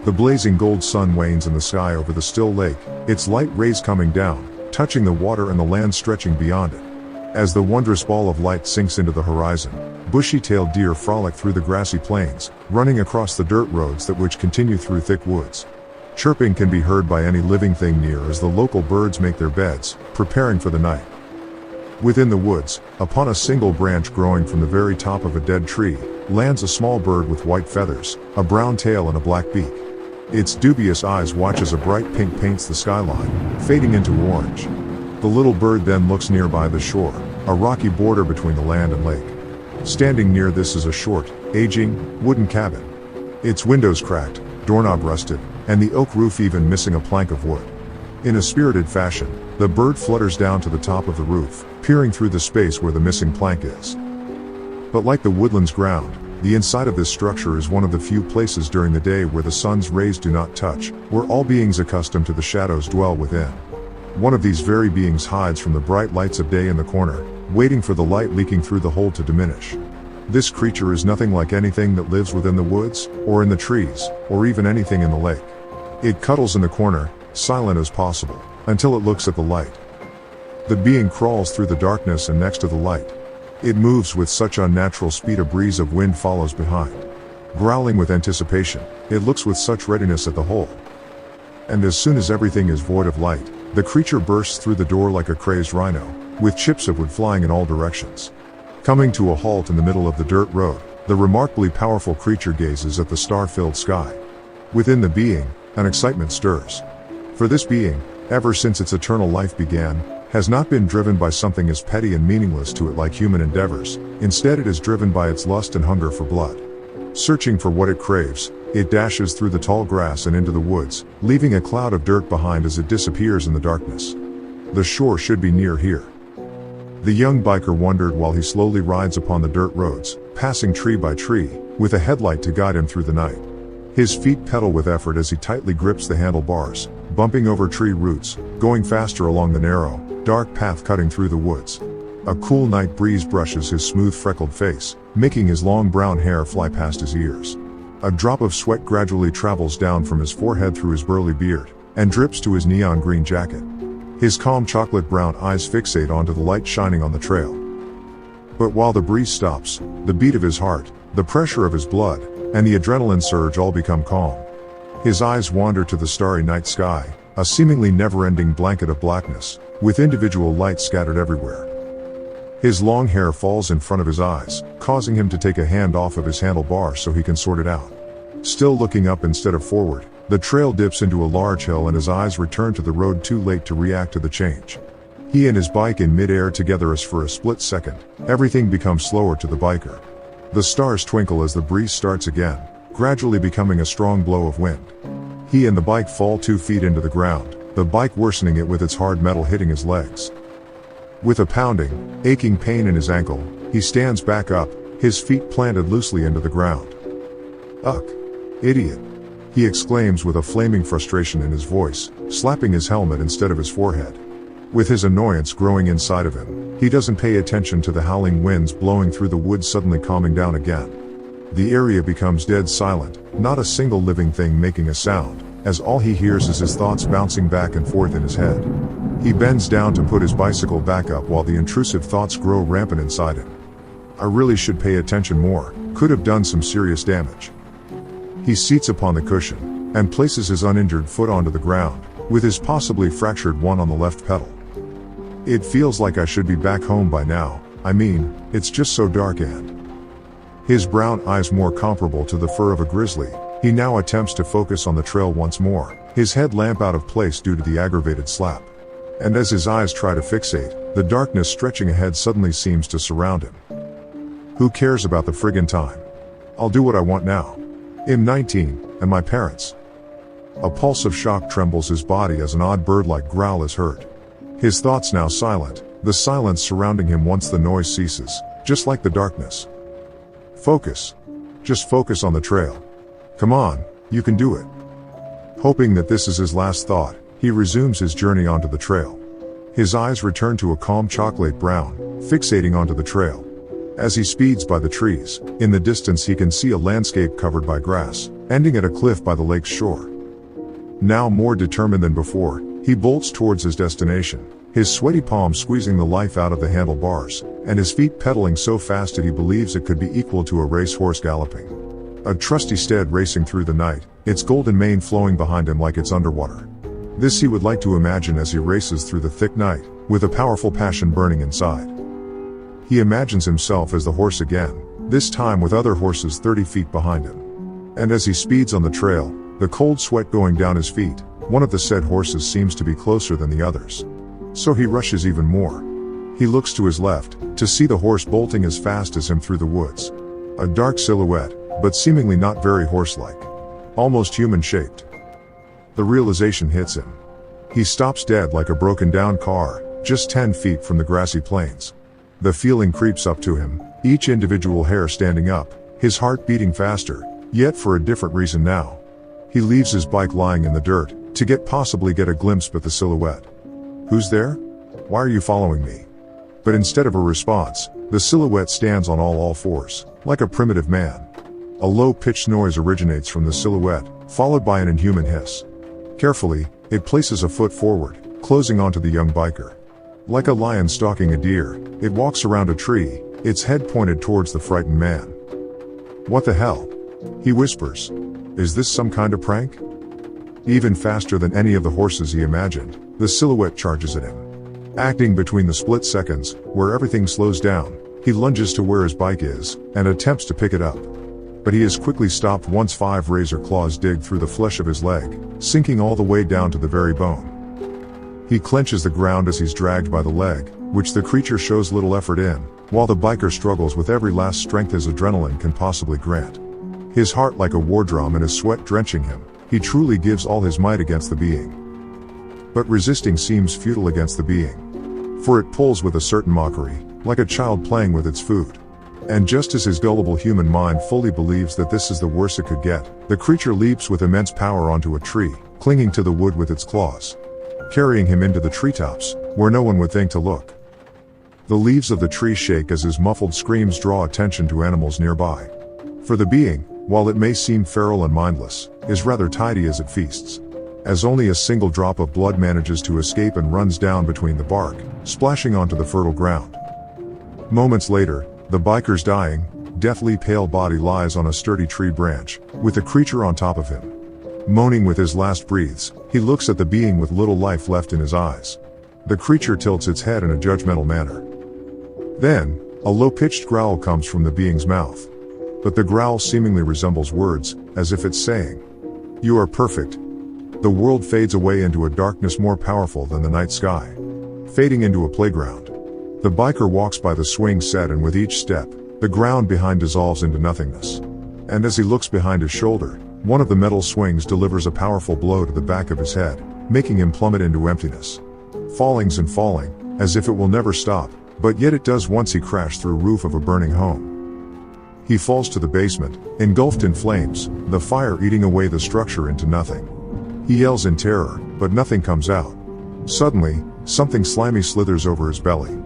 The blazing gold sun wanes in the sky over the still lake, its light rays coming down, touching the water and the land stretching beyond it. As the wondrous ball of light sinks into the horizon, bushy-tailed deer frolic through the grassy plains, running across the dirt roads which continue through thick woods. Chirping can be heard by any living thing near as the local birds make their beds, preparing for the night. Within the woods, upon a single branch growing from the very top of a dead tree, lands a small bird with white feathers, a brown tail and a black beak. Its dubious eyes watch as a bright pink paints the skyline, fading into orange. The little bird then looks nearby the shore, a rocky border between the land and lake. Standing near this is a short, aging, wooden cabin. Its windows cracked, doorknob rusted, and the oak roof even missing a plank of wood. In a spirited fashion, the bird flutters down to the top of the roof, peering through the space where the missing plank is. But like the woodland's ground, the inside of this structure is one of the few places during the day where the sun's rays do not touch, where all beings accustomed to the shadows dwell within. One of these very beings hides from the bright lights of day in the corner, waiting for the light leaking through the hole to diminish. This creature is nothing like anything that lives within the woods, or in the trees, or even anything in the lake. It cuddles in the corner, silent as possible, until it looks at the light. The being crawls through the darkness and next to the light. It moves with such unnatural speed a breeze of wind follows behind. Growling with anticipation, it looks with such readiness at the hole. And as soon as everything is void of light, the creature bursts through the door like a crazed rhino, with chips of wood flying in all directions. Coming to a halt in the middle of the dirt road, the remarkably powerful creature gazes at the star-filled sky. Within the being, an excitement stirs. For this being, ever since its eternal life began, has not been driven by something as petty and meaningless to it like human endeavors. Instead, it is driven by its lust and hunger for blood. Searching for what it craves, it dashes through the tall grass and into the woods, leaving a cloud of dirt behind as it disappears in the darkness. The shore should be near here. The young biker wondered while he slowly rides upon the dirt roads, passing tree by tree, with a headlight to guide him through the night. His feet pedal with effort as he tightly grips the handlebars, bumping over tree roots, going faster along the narrow, dark path cutting through the woods. A cool night breeze brushes his smooth freckled face, making his long brown hair fly past his ears. A drop of sweat gradually travels down from his forehead through his burly beard, and drips to his neon green jacket. His calm chocolate brown eyes fixate onto the light shining on the trail. But while the breeze stops, the beat of his heart, the pressure of his blood, and the adrenaline surge all become calm. His eyes wander to the starry night sky, a seemingly never-ending blanket of blackness, with individual lights scattered everywhere. His long hair falls in front of his eyes, causing him to take a hand off of his handlebar so he can sort it out. Still looking up instead of forward, the trail dips into a large hill and his eyes return to the road too late to react to the change. He and his bike in mid-air together as for a split second, everything becomes slower to the biker. The stars twinkle as the breeze starts again, gradually becoming a strong blow of wind. He and the bike fall 2 feet into the ground, the bike worsening it with its hard metal hitting his legs. With a pounding, aching pain in his ankle, he stands back up, his feet planted loosely into the ground. "Ugh! Idiot!" he exclaims with a flaming frustration in his voice, slapping his helmet instead of his forehead. With his annoyance growing inside of him, he doesn't pay attention to the howling winds blowing through the woods suddenly calming down again. The area becomes dead silent, not a single living thing making a sound, as all he hears is his thoughts bouncing back and forth in his head. He bends down to put his bicycle back up while the intrusive thoughts grow rampant inside him. "I really should pay attention more, could have done some serious damage." He seats upon the cushion, and places his uninjured foot onto the ground, with his possibly fractured one on the left pedal. "It feels like I should be back home by now, I mean, it's just so dark and..." His brown eyes more comparable to the fur of a grizzly, he now attempts to focus on the trail once more, his head lamp out of place due to the aggravated slap. And as his eyes try to fixate, the darkness stretching ahead suddenly seems to surround him. Who cares about the friggin' time? I'll do what I want now. I'm 19, and my parents. A pulse of shock trembles his body as an odd bird-like growl is heard. His thoughts now silent, the silence surrounding him once the noise ceases, just like the darkness. Focus. Just focus on the trail. Come on, you can do it. Hoping that this is his last thought, he resumes his journey onto the trail. His eyes return to a calm chocolate brown, fixating onto the trail. As he speeds by the trees, in the distance he can see a landscape covered by grass, ending at a cliff by the lake's shore. Now more determined than before, he bolts towards his destination, his sweaty palms squeezing the life out of the handlebars, and his feet pedaling so fast that he believes it could be equal to a racehorse galloping. A trusty steed racing through the night, its golden mane flowing behind him like it's underwater. This he would like to imagine as he races through the thick night, with a powerful passion burning inside. He imagines himself as the horse again, this time with other horses 30 feet behind him. And as he speeds on the trail, the cold sweat going down his feet, one of the said horses seems to be closer than the others. So he rushes even more. He looks to his left, to see the horse bolting as fast as him through the woods. A dark silhouette, but seemingly not very horse-like. Almost human-shaped. The realization hits him. He stops dead like a broken-down car, just 10 feet from the grassy plains. The feeling creeps up to him, each individual hair standing up, his heart beating faster, yet for a different reason now. He leaves his bike lying in the dirt, to possibly get a glimpse at the silhouette. Who's there? Why are you following me? But instead of a response, the silhouette stands on all fours, like a primitive man. A low-pitched noise originates from the silhouette, followed by an inhuman hiss. Carefully, it places a foot forward, closing onto the young biker. Like a lion stalking a deer, it walks around a tree, its head pointed towards the frightened man. What the hell? He whispers. Is this some kind of prank? Even faster than any of the horses he imagined, the silhouette charges at him. Acting between the split seconds, where everything slows down, he lunges to where his bike is, and attempts to pick it up. But he is quickly stopped once 5 razor claws dig through the flesh of his leg, sinking all the way down to the very bone. He clenches the ground as he's dragged by the leg, which the creature shows little effort in, while the biker struggles with every last strength his adrenaline can possibly grant. His heart like a war drum and his sweat drenching him, he truly gives all his might against the being. But resisting seems futile against the being. For it pulls with a certain mockery, like a child playing with its food. And just as his gullible human mind fully believes that this is the worst it could get, the creature leaps with immense power onto a tree, clinging to the wood with its claws, carrying him into the treetops, where no one would think to look. The leaves of the tree shake as his muffled screams draw attention to animals nearby. For the being, while it may seem feral and mindless, is rather tidy as it feasts. As only a single drop of blood manages to escape and runs down between the bark, splashing onto the fertile ground. Moments later, the biker's dying, deathly pale body lies on a sturdy tree branch, with the creature on top of him. Moaning with his last breaths, he looks at the being with little life left in his eyes. The creature tilts its head in a judgmental manner. Then, a low-pitched growl comes from the being's mouth. But the growl seemingly resembles words, as if it's saying, "You are perfect." The world fades away into a darkness more powerful than the night sky, fading into a playground. The biker walks by the swing set, and with each step, the ground behind dissolves into nothingness. And as he looks behind his shoulder, one of the metal swings delivers a powerful blow to the back of his head, making him plummet into emptiness. Fallings and falling, as if it will never stop, but yet it does once he crashed through the roof of a burning home. He falls to the basement, engulfed in flames, the fire eating away the structure into nothing. He yells in terror, but nothing comes out. Suddenly, something slimy slithers over his belly.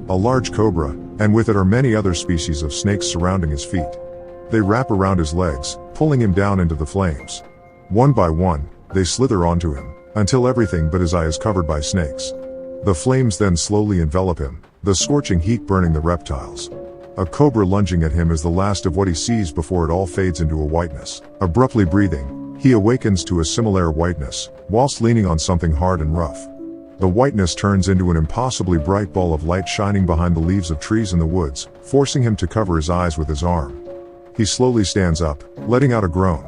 A large cobra, and with it are many other species of snakes surrounding his feet. They wrap around his legs, pulling him down into the flames. One by one, they slither onto him, until everything but his eye is covered by snakes. The flames then slowly envelop him, the scorching heat burning the reptiles. A cobra lunging at him is the last of what he sees before it all fades into a whiteness. Abruptly breathing, he awakens to a similar whiteness, whilst leaning on something hard and rough. The whiteness turns into an impossibly bright ball of light shining behind the leaves of trees in the woods, forcing him to cover his eyes with his arm. He slowly stands up, letting out a groan.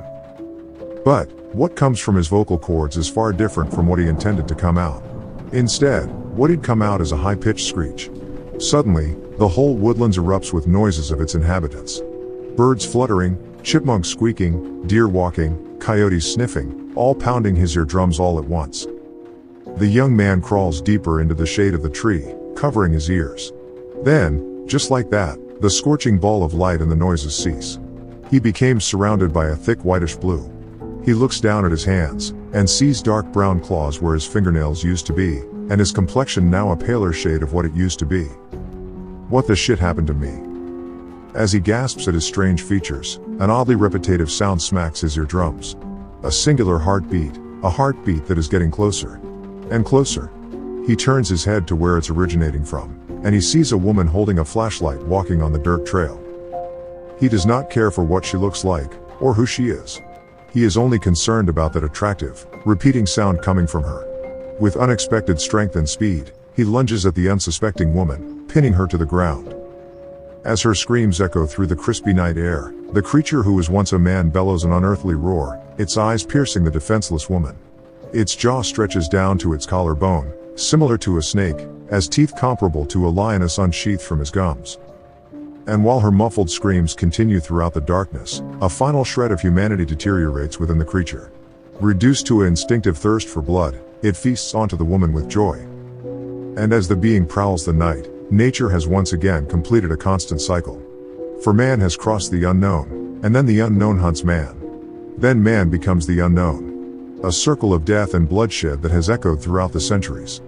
But what comes from his vocal cords is far different from what he intended to come out. Instead, what had come out is a high-pitched screech. Suddenly, the whole woodlands erupts with noises of its inhabitants. Birds fluttering, chipmunks squeaking, deer walking, coyotes sniffing, all pounding his eardrums all at once. The young man crawls deeper into the shade of the tree, covering his ears. Then, just like that, the scorching ball of light and the noises cease. He became surrounded by a thick whitish blue. He looks down at his hands, and sees dark brown claws where his fingernails used to be, and his complexion now a paler shade of what it used to be. What the shit happened to me? As he gasps at his strange features, an oddly repetitive sound smacks his eardrums. A singular heartbeat, a heartbeat that is getting closer and closer. He turns his head to where it's originating from, and he sees a woman holding a flashlight walking on the dirt trail. He does not care for what she looks like, or who she is. He is only concerned about that attractive, repeating sound coming from her. With unexpected strength and speed, he lunges at the unsuspecting woman, pinning her to the ground. As her screams echo through the crispy night air, the creature who was once a man bellows an unearthly roar, its eyes piercing the defenseless woman. Its jaw stretches down to its collarbone, similar to a snake, as teeth comparable to a lioness unsheathed from his gums. And while her muffled screams continue throughout the darkness, a final shred of humanity deteriorates within the creature. Reduced to an instinctive thirst for blood, it feasts onto the woman with joy. And as the being prowls the night, nature has once again completed a constant cycle. For man has crossed the unknown, and then the unknown hunts man. Then man becomes the unknown. A circle of death and bloodshed that has echoed throughout the centuries.